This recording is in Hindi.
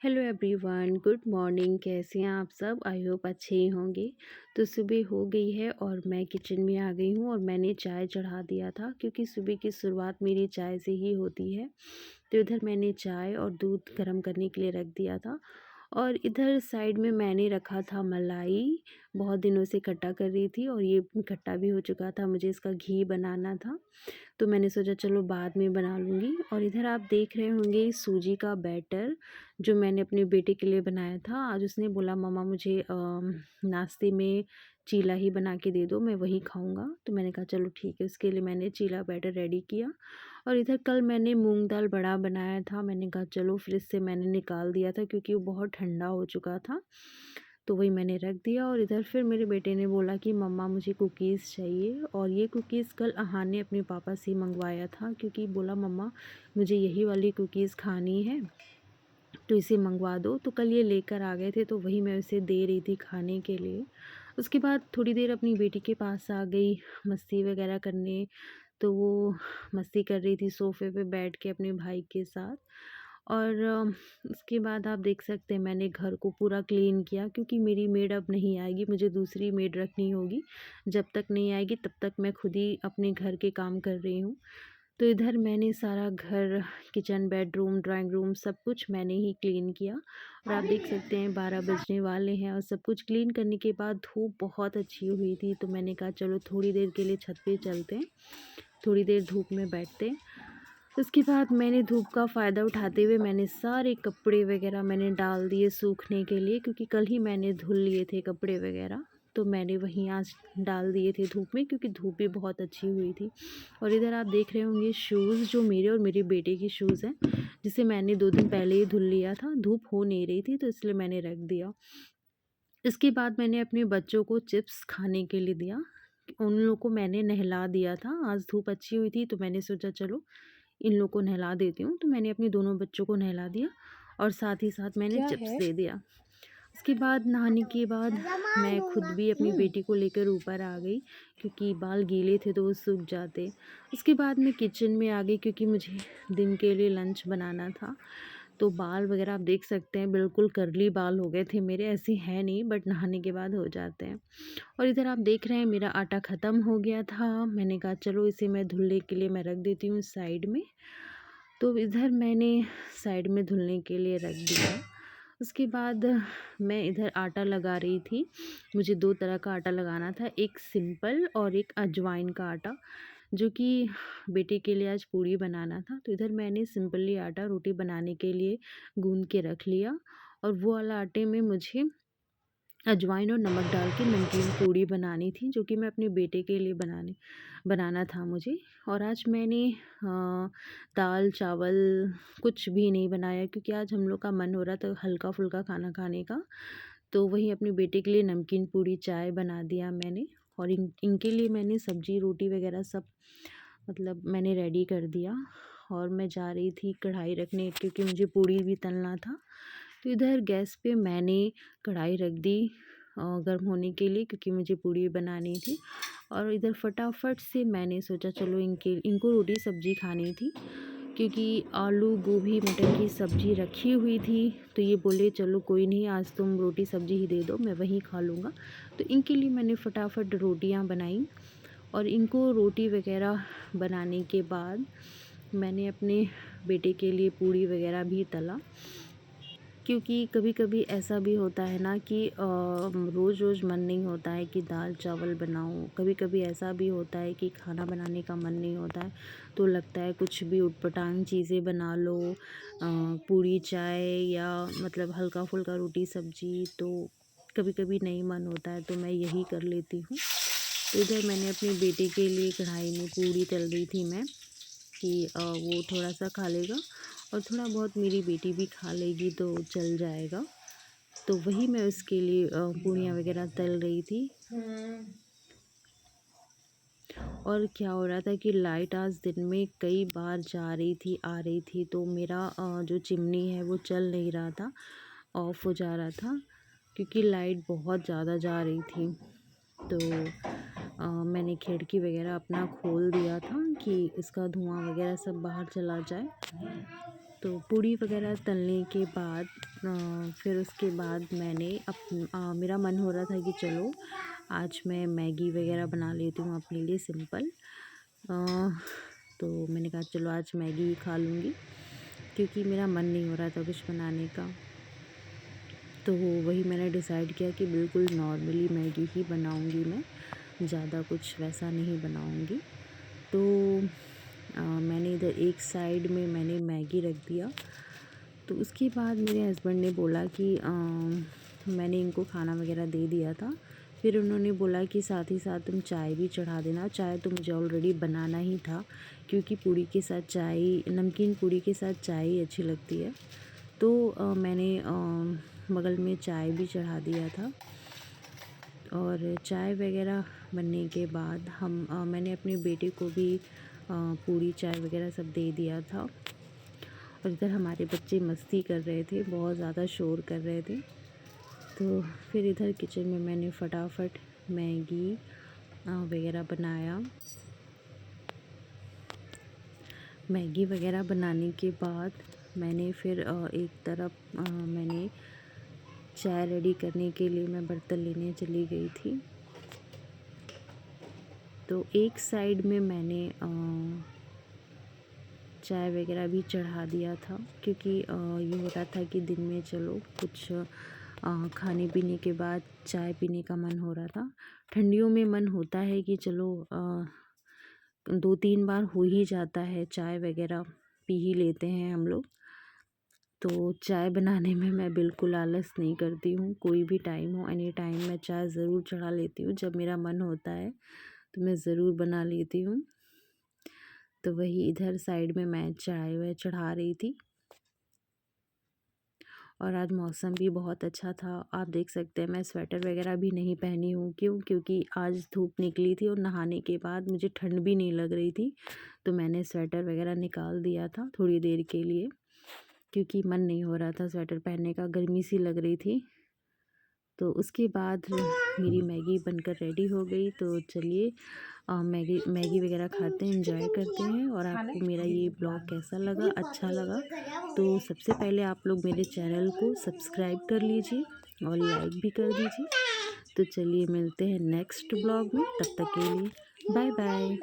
Hello everyone, good morning. कैसे हैं आप सब? आई होप अच्छे ही होंगे। तो सुबह हो गई है और मैं किचन में आ गई हूँ और मैंने चाय चढ़ा दिया था क्योंकि सुबह की शुरुआत मेरी चाय से ही होती है। तो इधर मैंने चाय और दूध गर्म करने के लिए रख दिया था और इधर साइड में मैंने रखा था मलाई। बहुत दिनों से खट्टा कर रही थी और ये खट्टा भी हो चुका था, मुझे इसका घी बनाना था। तो मैंने सोचा चलो बाद में बना लूँगी। और इधर आप देख रहे होंगे सूजी का बैटर जो मैंने अपने बेटे के लिए बनाया था। आज उसने बोला मम्मा मुझे नाश्ते में चीला ही बना के दे दो, मैं वही खाऊंगा। तो मैंने कहा चलो ठीक है, उसके लिए मैंने चीला बैटर रेडी किया। और इधर कल मैंने मूंग दाल बड़ा बनाया था, मैंने कहा चलो फ्रिज से मैंने निकाल दिया था क्योंकि वो बहुत ठंडा हो चुका था। तो वही मैंने रख दिया। और इधर फिर मेरे बेटे ने बोला कि मम्मा मुझे कुकीज़ चाहिए, और ये कुकीज़ कल अहान ने अपने पापा से मंगवाया था क्योंकि बोला मम्मा मुझे यही वाली कुकीज़ खानी है तो इसे मंगवा दो। तो कल ये लेकर आ गए थे तो वही मैं उसे दे रही थी खाने के लिए। उसके बाद थोड़ी देर अपनी बेटी के पास आ गई मस्ती वगैरह करने। तो वो मस्ती कर रही थी सोफ़े पे बैठ के अपने भाई के साथ। और उसके बाद आप देख सकते हैं मैंने घर को पूरा क्लीन किया क्योंकि मेरी मेड अब नहीं आएगी, मुझे दूसरी मेड रखनी होगी। जब तक नहीं आएगी तब तक मैं खुद ही अपने घर के काम कर रही हूँ। तो इधर मैंने सारा घर, किचन, बेडरूम, ड्राइंग रूम सब कुछ मैंने ही क्लीन किया। और आप देख सकते हैं 12 बजने वाले हैं और सब कुछ क्लीन करने के बाद धूप बहुत अच्छी हुई थी तो मैंने कहा चलो थोड़ी देर के लिए छत पे चलते हैं, थोड़ी देर धूप में बैठते हैं। उसके बाद मैंने धूप का फ़ायदा उठाते हुए मैंने सारे कपड़े वगैरह मैंने डाल दिए सूखने के लिए क्योंकि कल ही मैंने धुल लिए थे कपड़े वगैरह। तो मैंने वहीं आज डाल दिए थे धूप में क्योंकि धूप भी बहुत अच्छी हुई थी। और इधर आप देख रहे होंगे शूज़ जो मेरे और मेरे बेटे की शूज़ हैं, जिसे मैंने 2 दिन पहले ही धुल लिया था। धूप हो नहीं रही थी तो इसलिए मैंने रख दिया। इसके बाद मैंने अपने बच्चों को चिप्स खाने के लिए दिया। उन लोगों को मैंने नहला दिया था, आज धूप अच्छी हुई थी तो मैंने सोचा चलो इन लोग को नहला देती हूँ। तो मैंने अपने दोनों बच्चों को नहला दिया और साथ ही साथ मैंने क्या चिप्स है? दे दिया। उसके बाद नहाने के बाद मैं खुद भी अपनी बेटी को लेकर ऊपर आ गई क्योंकि बाल गीले थे तो वो सूख जाते। उसके बाद मैं किचन में आ गई क्योंकि मुझे दिन के लिए लंच बनाना था। तो बाल वगैरह आप देख सकते हैं बिल्कुल कर्ली बाल हो गए थे मेरे, ऐसे हैं नहीं बट नहाने के बाद हो जाते हैं। और इधर आप देख रहे हैं मेरा आटा ख़त्म हो गया था, मैंने कहा चलो इसे मैं धुलने के लिए मैं रख देती हूँ साइड में। तो इधर मैंने साइड में धुलने के लिए रख दिया। उसके बाद मैं इधर आटा लगा रही थी। मुझे 2 तरह का आटा लगाना था, एक सिंपल और एक अजवाइन का आटा, जो कि बेटे के लिए आज पूड़ी बनाना था। तो इधर मैंने सिंपली आटा रोटी बनाने के लिए गूँध के रख लिया और वो वाला आटे में मुझे अजवाइन और नमक डाल के नमकीन पूड़ी बनानी थी जो कि मैं अपने बेटे के लिए बनाना था मुझे। और आज मैंने दाल चावल कुछ भी नहीं बनाया क्योंकि आज हम लोग का मन हो रहा था हल्का फुल्का खाना खाने का। तो वही अपने बेटे के लिए नमकीन पूड़ी चाय बना दिया मैंने। और इनके लिए मैंने सब्जी रोटी वगैरह सब मतलब मैंने रेडी कर दिया। और मैं जा रही थी कढ़ाई रखने क्योंकि मुझे पूड़ी भी तलना था। तो इधर गैस पे मैंने कढ़ाई रख दी गर्म होने के लिए क्योंकि मुझे पूड़ी बनानी थी। और इधर फटाफट से मैंने सोचा चलो इनको रोटी सब्ज़ी खानी थी क्योंकि आलू गोभी मटर की सब्ज़ी रखी हुई थी। तो ये बोले चलो कोई नहीं, आज तुम रोटी सब्ज़ी ही दे दो, मैं वही खा लूँगा। तो इनके लिए मैंने फटाफट रोटियां बनाई। और इनको रोटी वगैरह बनाने के बाद मैंने अपने बेटे के लिए पूड़ी वगैरह भी तला क्योंकि कभी-कभी ऐसा भी होता है ना कि रोज़-रोज़ मन नहीं होता है कि दाल चावल बनाऊँ। कभी-कभी ऐसा भी होता है कि खाना बनाने का मन नहीं होता है, तो लगता है कुछ भी ऊटपटांग चीज़ें बना लो, पूड़ी चाय या मतलब हल्का-फुल्का रोटी सब्ज़ी। तो कभी-कभी नहीं मन होता है तो मैं यही कर लेती हूँ। तो इधर मैंने अपने बेटे के लिए कढ़ाई में पूड़ी तल रही थी मैं कि वो थोड़ा-सा खा लेगा और थोड़ा बहुत मेरी बेटी भी खा लेगी तो चल जाएगा। तो वही मैं उसके लिए पूड़ियाँ वगैरह तल रही थी। और क्या हो रहा था कि लाइट आज दिन में कई बार जा रही थी, आ रही थी, तो मेरा जो चिमनी है वो चल नहीं रहा था, ऑफ़ हो जा रहा था क्योंकि लाइट बहुत ज़्यादा जा रही थी। तो मैंने खिड़की वगैरह अपना खोल दिया था कि इसका धुआँ वगैरह सब बाहर चला जाए। तो पूड़ी वगैरह तलने के बाद फिर उसके बाद मेरा मन हो रहा था कि चलो आज मैं मैगी वगैरह बना लेती हूँ अपने लिए सिंपल। तो मैंने कहा चलो आज मैगी ही खा लूँगी, क्योंकि मेरा मन नहीं हो रहा था कुछ बनाने का। तो वही मैंने डिसाइड किया कि बिल्कुल नॉर्मली मैगी ही बनाऊँगी मैं, ज़्यादा कुछ वैसा नहीं बनाऊँगी। तो मैंने इधर एक साइड में मैंने मैगी रख दिया। तो उसके बाद मेरे हस्बैंड ने बोला कि मैंने इनको खाना वगैरह दे दिया था। फिर उन्होंने बोला कि साथ ही साथ तुम चाय भी चढ़ा देना। चाय तो मुझे ऑलरेडी बनाना ही था, क्योंकि पूड़ी के साथ चाय, नमकीन पूड़ी के साथ चाय ही अच्छी लगती है। तो मैंने बगल में चाय भी चढ़ा दिया था। और चाय वगैरह बनने के बाद मैंने अपने बेटे को भी पूड़ी चाय वगैरह सब दे दिया था। और इधर हमारे बच्चे मस्ती कर रहे थे, बहुत ज़्यादा शोर कर रहे थे। तो फिर इधर किचन में मैंने फटाफट मैगी वगैरह बनाया। मैगी वगैरह बनाने के बाद मैंने फिर एक तरफ मैंने चाय रेडी करने के लिए मैं बर्तन लेने चली गई थी। तो एक साइड में मैंने चाय वगैरह भी चढ़ा दिया था, क्योंकि ये हो रहा था कि दिन में चलो कुछ खाने पीने के बाद चाय पीने का मन हो रहा था। ठंडियों में मन होता है कि चलो 2-3 बार हो ही जाता है, चाय वगैरह पी ही लेते हैं हम लोग। तो चाय बनाने में मैं बिल्कुल आलस नहीं करती हूँ, कोई भी टाइम हो, एनी टाइम मैं चाय ज़रूर चढ़ा लेती हूँ। जब मेरा मन होता है तो मैं ज़रूर बना लेती हूँ। तो वही इधर साइड में मैं चाय वह चढ़ा रही थी। और आज मौसम भी बहुत अच्छा था, आप देख सकते हैं मैं स्वेटर वगैरह भी नहीं पहनी हूँ। क्यों? क्योंकि आज धूप निकली थी और नहाने के बाद मुझे ठंड भी नहीं लग रही थी। तो मैंने स्वेटर वगैरह निकाल दिया था थोड़ी देर के लिए, क्योंकि मन नहीं हो रहा था स्वेटर पहनने का, गर्मी सी लग रही थी। तो उसके बाद मेरी मैगी बनकर रेडी हो गई। तो चलिए मैगी वगैरह खाते हैं, एंजॉय करते हैं। और आपको मेरा ये ब्लॉग कैसा लगा, अच्छा लगा तो सबसे पहले आप लोग मेरे चैनल को सब्सक्राइब कर लीजिए और लाइक भी कर दीजिए। तो चलिए मिलते हैं नेक्स्ट ब्लॉग में, तब तक के लिए बाय बाय।